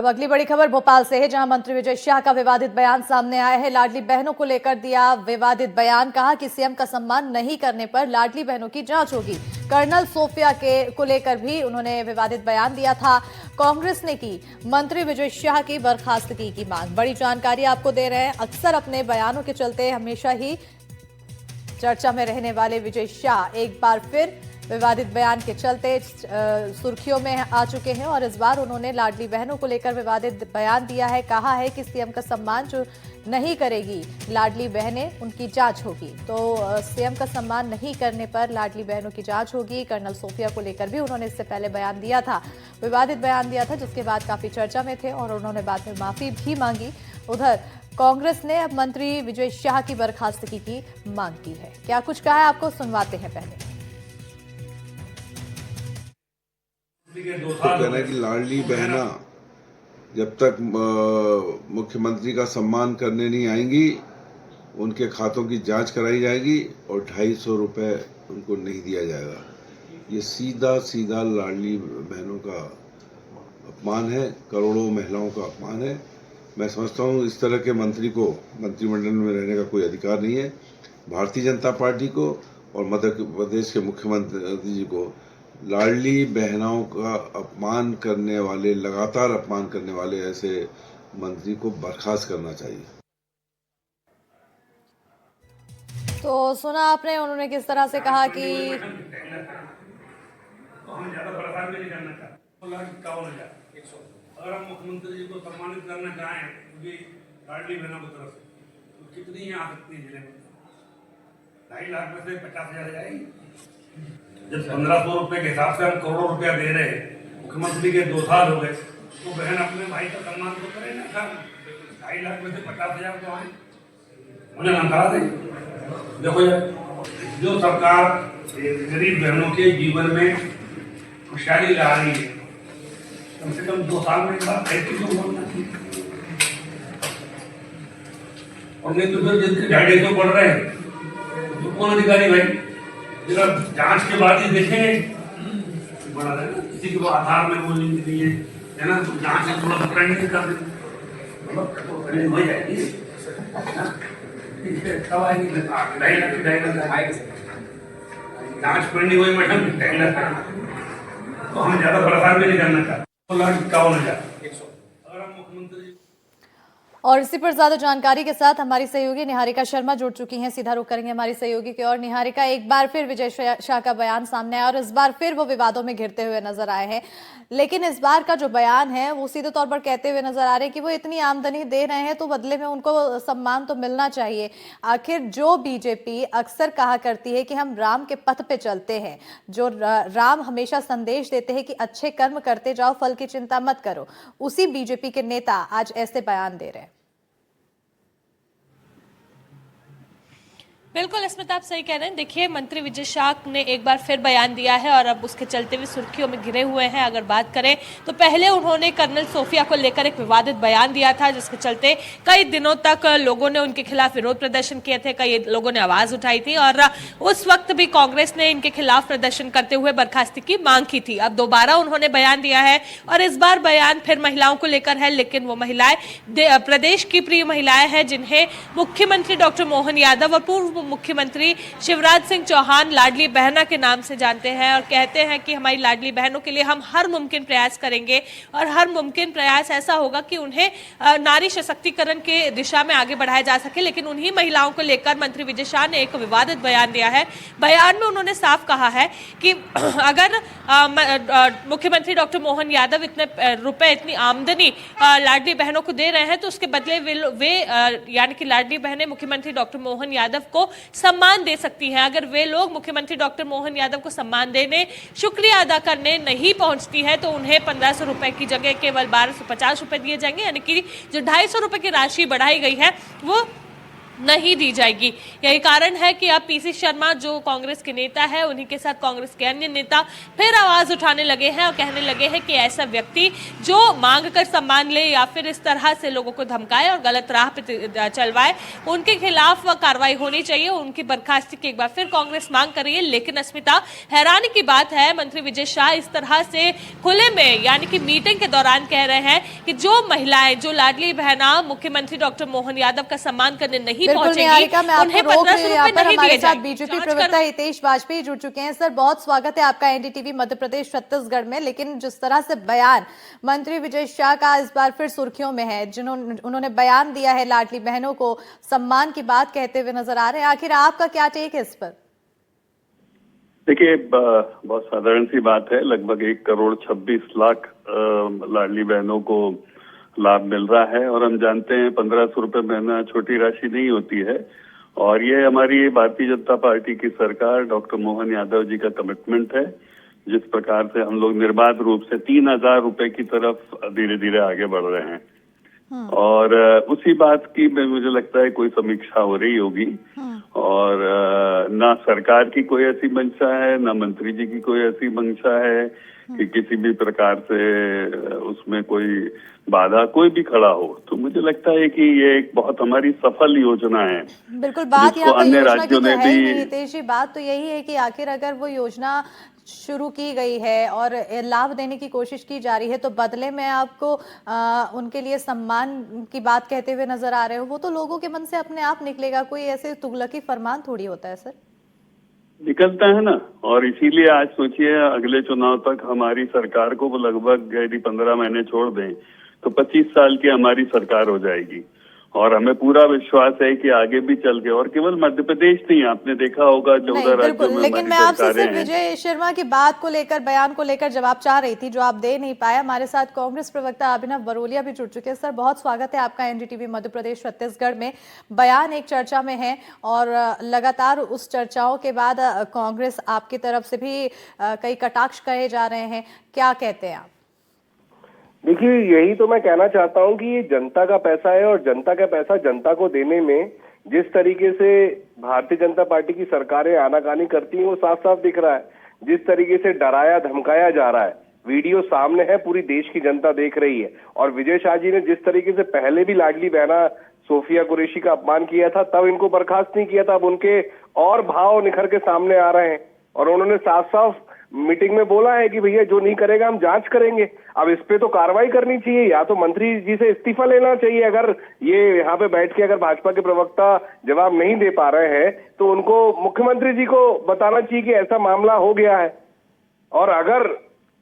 अब अगली बड़ी खबर भोपाल से है, जहां मंत्री विजय शाह का विवादित बयान सामने आया है। लाडली बहनों को लेकर दिया विवादित बयान, कहा कि सीएम का सम्मान नहीं करने पर लाडली बहनों की जांच होगी। कर्नल सोफिया को लेकर भी उन्होंने विवादित बयान दिया था। कांग्रेस ने की मंत्री विजय शाह की बर्खास्तगी की मांग। बड़ी जानकारी आपको दे रहे हैं। अक्सर अपने बयानों के चलते हमेशा ही चर्चा में रहने वाले विजय शाह एक बार फिर विवादित बयान के चलते सुर्खियों में आ चुके हैं और इस बार उन्होंने लाडली बहनों को लेकर विवादित बयान दिया है। कहा है कि सीएम का सम्मान जो नहीं करेगी लाडली बहनें, उनकी जांच होगी। तो सीएम का सम्मान नहीं करने पर लाडली बहनों की जांच होगी। कर्नल सोफिया को लेकर भी उन्होंने इससे पहले बयान दिया था, विवादित बयान दिया था, जिसके बाद काफी चर्चा में थे और उन्होंने बाद में माफी भी मांगी। उधर कांग्रेस ने अब मंत्री विजय शाह की बर्खास्तगी की मांग की है। क्या कुछ कहा है, आपको सुनवाते हैं। पहले तो कहना है कि लाडली बहना जब तक मुख्यमंत्री का सम्मान करने नहीं आएंगी, उनके खातों की जांच कराई जाएगी और 250 रुपये उनको नहीं दिया जाएगा। ये सीधा सीधा लाडली बहनों का अपमान है, करोड़ों महिलाओं का अपमान है। मैं समझता हूँ इस तरह के मंत्री को मंत्रिमंडल में रहने का कोई अधिकार नहीं है। भारतीय जनता पार्टी को और मध्य प्रदेश के मुख्यमंत्री जी को लाडली बहनों का अपमान करने वाले, लगातार अपमान करने वाले ऐसे मंत्री को बर्खास्त करना चाहिए। तो सुना आपने, उन्होंने किस तरह से कहा कि हम ज्यादा परेशान भी नहीं करना चाहते। अगर हम मुख्यमंत्री जी को सम्मानित करना चाहें क्योंकि लाडली बहनों की तरफ से, तो कितनी ही आ सकती है जिले में? 2.5 लाख में से 50,000 जाएगी। जब 1,500 रुपए के हिसाब से हम करोड़ों रुपया दे रहे हैं, मुख्यमंत्री के 2 साल हो गए, तो बहन अपने भाई का सम्मान तो करे ना। 2.5 लाख में से 50,000 तो आए, उन्हें नकार दें। देखो जो सरकार गरीब बहनों के जीवन में खुशहाली ला रही है, कम से कम 2 साल में एक बार ऐसी क्यों बोलना चाहिए? और नहीं तो फिर जिनके 250 पड़ रहे हैं तो कौन अधिकारी भाई? जरा जांच के बाद ही देखेंगे। बड़ा है ना, किसी को आधार में वो लिंक नहीं है ना, तो जांच से थोड़ा ट्रेंडिंग कर देंगे, हो जाएगी। कब आएगी? 2.5 लाख जांच पढ़नी हुई मैडम, 2.5 लाख। तो हम ज्यादा परेशान भी नहीं करना चाहते। 2,51,000 अगर हम मुख्यमंत्री। और इसी पर ज्यादा जानकारी के साथ हमारी सहयोगी निहारिका शर्मा जुड़ चुकी हैं। सीधा रुख करेंगे हमारी सहयोगी की ओर। निहारिका, एक बार फिर विजय शाह का बयान सामने आया और इस बार फिर वो विवादों में घिरते हुए नजर आए हैं, लेकिन इस बार का जो बयान है वो सीधे तौर पर कहते हुए नजर आ रहे हैं कि वो इतनी आमदनी दे रहे हैं तो बदले में उनको सम्मान तो मिलना चाहिए। आखिर जो बीजेपी अक्सर कहा करती है कि हम राम के पथ पे चलते हैं, जो राम हमेशा संदेश देते हैं कि अच्छे कर्म करते जाओ, फल की चिंता मत करो, उसी बीजेपी के नेता आज ऐसे बयान दे रहे हैं। बिल्कुल स्मिता, आप सही कह रहे हैं। देखिए, मंत्री विजय शाह ने एक बार फिर बयान दिया है और अब उसके चलते हुए सुर्खियों में घिरे हुए हैं। अगर बात करें तो पहले उन्होंने कर्नल सोफिया को लेकर एक विवादित बयान दिया था, जिसके चलते कई दिनों तक लोगों ने उनके खिलाफ विरोध प्रदर्शन किए थे, कई लोगों ने आवाज उठाई थी और उस वक्त भी कांग्रेस ने इनके खिलाफ प्रदर्शन करते हुए बर्खास्ती की मांग की थी। अब दोबारा उन्होंने बयान दिया है और इस बार बयान फिर महिलाओं को लेकर है, लेकिन वो महिलाएं प्रदेश की प्रिय महिलाएं हैं, जिन्हें मुख्यमंत्री डॉक्टर मोहन यादव और पूर्व मुख्यमंत्री शिवराज सिंह चौहान लाडली बहना के नाम से जानते हैं और कहते हैं कि हमारी लाडली बहनों के लिए हम हर मुमकिन प्रयास करेंगे और हर मुमकिन प्रयास ऐसा होगा कि उन्हें नारी सशक्तिकरण के दिशा में आगे बढ़ाया जा सके। लेकिन उन्हीं महिलाओं को लेकर मंत्री विजय शाह ने एक विवादित बयान दिया है। बयान में उन्होंने साफ कहा है कि अगर मुख्यमंत्री डॉक्टर मोहन यादव इतने रुपए, इतनी आमदनी लाडली बहनों को दे रहे हैं तो उसके बदले वे यानी कि लाडली बहनें मुख्यमंत्री डॉक्टर मोहन यादव को सम्मान दे सकती हैं। अगर वे लोग मुख्यमंत्री डॉक्टर मोहन यादव को सम्मान देने, शुक्रिया अदा करने नहीं पहुंचती है तो उन्हें 1,500 रुपए की जगह केवल 1,250 रुपए दिए जाएंगे, यानी कि जो 250 रुपए की राशि बढ़ाई गई है वो नहीं दी जाएगी। यही कारण है कि अब पीसी शर्मा जो कांग्रेस के नेता है, उन्हीं के साथ कांग्रेस के अन्य नेता फिर आवाज उठाने लगे हैं और कहने लगे हैं कि ऐसा व्यक्ति जो मांग कर सम्मान ले या फिर इस तरह से लोगों को धमकाए और गलत राह पे चलवाए, उनके खिलाफ कार्रवाई होनी चाहिए। उनकी बर्खास्ती की एक बार फिर कांग्रेस मांग कर रही है। लेकिन अस्मिता, हैरानी की बात है, मंत्री विजय शाह इस तरह से खुले में यानी कि मीटिंग के दौरान कह रहे हैं कि जो महिलाएं, जो लाडली बहना मुख्यमंत्री डॉक्टर मोहन यादव का सम्मान करने नहीं बिल्कुल निहारिका, मैं आपको रोक रही हूँ। यहाँ पर हमारे साथ बीजेपी प्रवक्ता हितेश वाजपेयी जुड़ चुके हैं। सर, बहुत स्वागत है आपका एनडीटीवी मध्य प्रदेश छत्तीसगढ़ में। लेकिन जिस तरह से बयान मंत्री विजय शाह का इस बार फिर सुर्खियों में है, उन्होंने बयान दिया है, लाडली बहनों को सम्मान की बात कहते हुए नजर आ रहे हैं, आखिर आपका क्या टेक है इस पर? देखिए, बहुत साधारण सी बात है। लगभग 1,26,00,000 लाडली बहनों को लाभ मिल रहा है और हम जानते हैं 1,500 रुपए महीना छोटी राशि नहीं होती है। और ये हमारी भारतीय जनता पार्टी की सरकार, डॉक्टर मोहन यादव जी का कमिटमेंट है। जिस प्रकार से हम लोग निर्बाध रूप से 3,000 रुपए की तरफ धीरे धीरे आगे बढ़ रहे हैं, और उसी बात की मुझे लगता है कोई समीक्षा हो रही होगी। और ना सरकार की कोई ऐसी मंशा है, ना मंत्री जी की कोई ऐसी मंशा है कि किसी भी प्रकार से उसमें कोई बाधा कोई भी खड़ा हो। तो मुझे लगता है कि ये एक बहुत हमारी सफल योजना है। बिल्कुल, बात यहाँ पर अन्य योजना की राज्यों तो ने है ही भी नहीं हितेश जी। बात तो यही है कि आखिर अगर वो योजना शुरू की गई है और लाभ देने की कोशिश की जा रही है, तो बदले में आपको उनके लिए सम्मान की बात कहते हुए नजर आ रहे हो, वो तो लोगों के मन से अपने आप निकलेगा। कोई ऐसे तुगलकी फरमान थोड़ी होता है सर। निकलता है ना। और इसीलिए आज सोचिए, अगले चुनाव तक हमारी सरकार को लगभग यदि 15 महीने छोड़ दें तो 25 साल की हमारी सरकार हो जाएगी। और हमें पूरा विश्वास है कि आगे भी चल के, और केवल मध्य प्रदेश नहीं, आपने देखा होगा 14 राज्यों में लेकिन मैं आपसे सिर्फ हैं। विजय शर्मा की बात को लेकर, बयान को लेकर जवाब चाह रही थी, जो आप दे नहीं पाए। हमारे साथ कांग्रेस प्रवक्ता अभिनव बरोलिया भी जुड़ चुके हैं। सर, बहुत स्वागत है आपका एनडीटीवी मध्य प्रदेश छत्तीसगढ़ में। बयान एक चर्चा में है और लगातार उस चर्चाओं के बाद कांग्रेस आपकी तरफ से भी कई कटाक्ष कहे जा रहे हैं, क्या कहते हैं आप? देखिए, यही तो मैं कहना चाहता हूं कि ये जनता का पैसा है और जनता का पैसा जनता को देने में जिस तरीके से भारतीय जनता पार्टी की सरकारें आनाकानी करती हैं वो साफ साफ दिख रहा है। जिस तरीके से डराया धमकाया जा रहा है, वीडियो सामने है, पूरी देश की जनता देख रही है। और विजय शाह जी ने जिस तरीके से पहले भी लाडली बहना सोफिया कुरैशी का अपमान किया था, तब इनको बर्खास्त नहीं किया था। अब उनके और भाव निखर के सामने आ रहे हैं और उन्होंने साफ साफ मीटिंग में बोला है कि भैया जो नहीं करेगा हम जांच करेंगे। अब इस पे तो कार्रवाई करनी चाहिए, या तो मंत्री जी से इस्तीफा लेना चाहिए। अगर ये यहाँ पे बैठ के अगर भाजपा के प्रवक्ता जवाब नहीं दे पा रहे हैं तो उनको मुख्यमंत्री जी को बताना चाहिए कि ऐसा मामला हो गया है। और अगर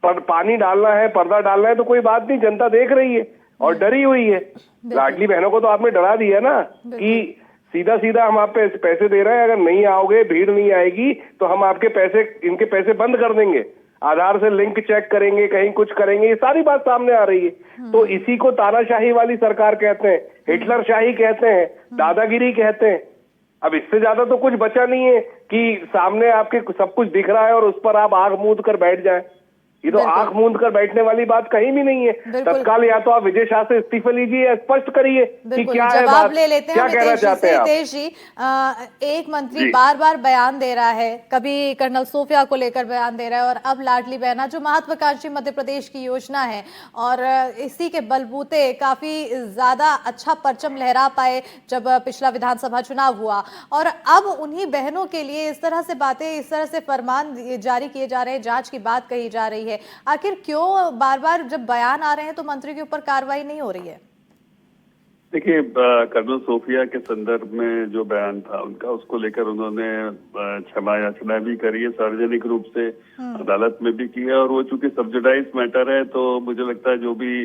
पानी डालना है, पर्दा डालना है तो कोई बात नहीं, जनता देख रही है और डरी हुई है। लाडली बहनों को तो आपने डरा दिया ना कि सीधा सीधा हम आप पे पैसे दे रहे हैं, अगर नहीं आओगे, भीड़ नहीं आएगी तो हम आपके पैसे, इनके पैसे बंद कर देंगे, आधार से लिंक चेक करेंगे, कहीं कुछ करेंगे। ये सारी बात सामने आ रही है। तो इसी को तानाशाही वाली सरकार कहते हैं, हिटलर शाही कहते हैं, दादागिरी कहते हैं। अब इससे ज्यादा तो कुछ बचा नहीं है कि सामने आपके सब कुछ दिख रहा है और उस पर आप आंख मूंद कर बैठ जाएं। ये तो आंख मूंद कर बैठने वाली बात कहीं भी नहीं है। तत्काल या तो आप विजय शाह से इस्तीफा लीजिए या स्पष्ट करिए कि क्या है बात, जवाब ले लेते हैं क्या कहना चाहते हैं आप? हितेश जी, एक मंत्री बार बार बयान दे रहा है, कभी कर्नल सोफिया को लेकर बयान दे रहा है और अब लाडली बहना, जो महत्वाकांक्षी मध्य प्रदेश की योजना है, और इसी के बलबूते काफी ज्यादा अच्छा परचम लहरा पाए जब पिछला विधानसभा चुनाव हुआ, और अब उन्हीं बहनों के लिए इस तरह से बातें, इस तरह से फरमान जारी किए जा रहे हैं, जांच की बात कही जा रही है। आखिर क्यों बार बार जब बयान आ रहे हैं तो मंत्री के ऊपर कार्रवाई नहीं हो रही है? देखिए, कर्नल सोफिया के संदर्भ में जो बयान था उनका, उसको लेकर उन्होंने क्षमा याचना भी करी है, सार्वजनिक रूप से अदालत में भी की है। और वो चूंकि सब्सिडाइज मैटर है तो मुझे लगता है जो भी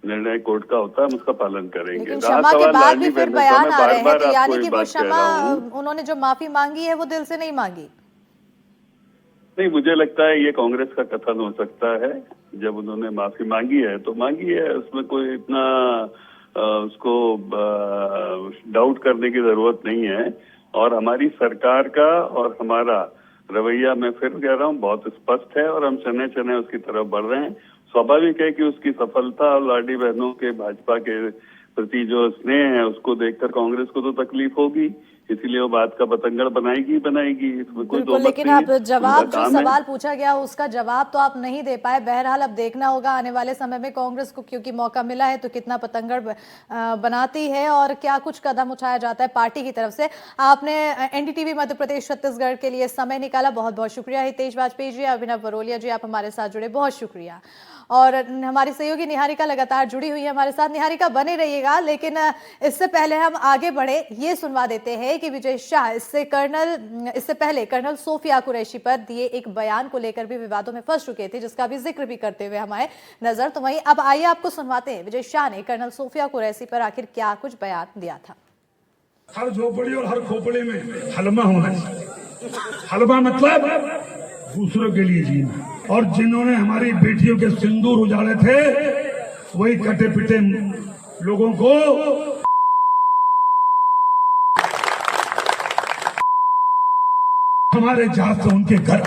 निर्णय कोर्ट का होता है हम उसका पालन करेंगे। लेकिन क्षमा के बाद भी फिर बयान आ रहे हैं, तो यानी कि वो क्षमा, उन्होंने जो माफी मांगी है वो दिल से नहीं मांगी? नहीं, मुझे लगता है ये कांग्रेस का कथन हो सकता है। जब उन्होंने माफी मांगी है तो मांगी है, उसमें कोई इतना उसको डाउट करने की जरूरत नहीं है। और हमारी सरकार का और हमारा रवैया, मैं फिर कह रहा हूँ, बहुत स्पष्ट है और हम चने चने उसकी तरफ बढ़ रहे हैं। स्वाभाविक है कि उसकी सफलता और लाडली बहनों के भाजपा के प्रति जो स्नेह है उसको देखकर कांग्रेस को तो तकलीफ होगी, इसीलिए वो बात का बतंगड़ बनाएगी इसमें कोई दो बिल्कुल, मत लेकिन नहीं आप है। जवाब उनका जो काम है। सवाल पूछा गया उसका जवाब तो आप नहीं दे पाए। बहरहाल अब देखना होगा आने वाले समय में कांग्रेस को, क्योंकि मौका मिला है तो कितना पतंगड़ बनाती है और क्या कुछ कदम उठाया जाता है पार्टी की तरफ से। आपने एनडीटीवी मध्य प्रदेश छत्तीसगढ़ के लिए समय निकाला, बहुत बहुत शुक्रिया। हितेश वाजपेयी जी, अभिनव बरोलिया जी, आप हमारे साथ जुड़े, बहुत शुक्रिया। और हमारी सहयोगी निहारिका लगातार जुड़ी हुई है हमारे साथ। निहारिका, बने रहिएगा, लेकिन इससे पहले हम आगे बढ़े ये सुनवा देते हैं कि विजय शाह इससे पहले कर्नल सोफिया कुरैशी पर दिए एक बयान को लेकर भी विवादों में फंस चुके थे, जिसका भी जिक्र भी करते हुए हमारे नजर। तो वहीं अब आइए आपको सुनवाते हैं विजय शाह ने कर्नल सोफिया कुरैशी पर आखिर क्या कुछ बयान दिया था। हर झोपड़ी और हर खोपड़ी में हलमा होना चाहिए। हलमा मतलब दूसरों के लिए जीना, और जिन्होंने हमारी बेटियों के सिंदूर उजाड़े थे वही कटे पिटे लोगों को हमारे जहाज से उनके घर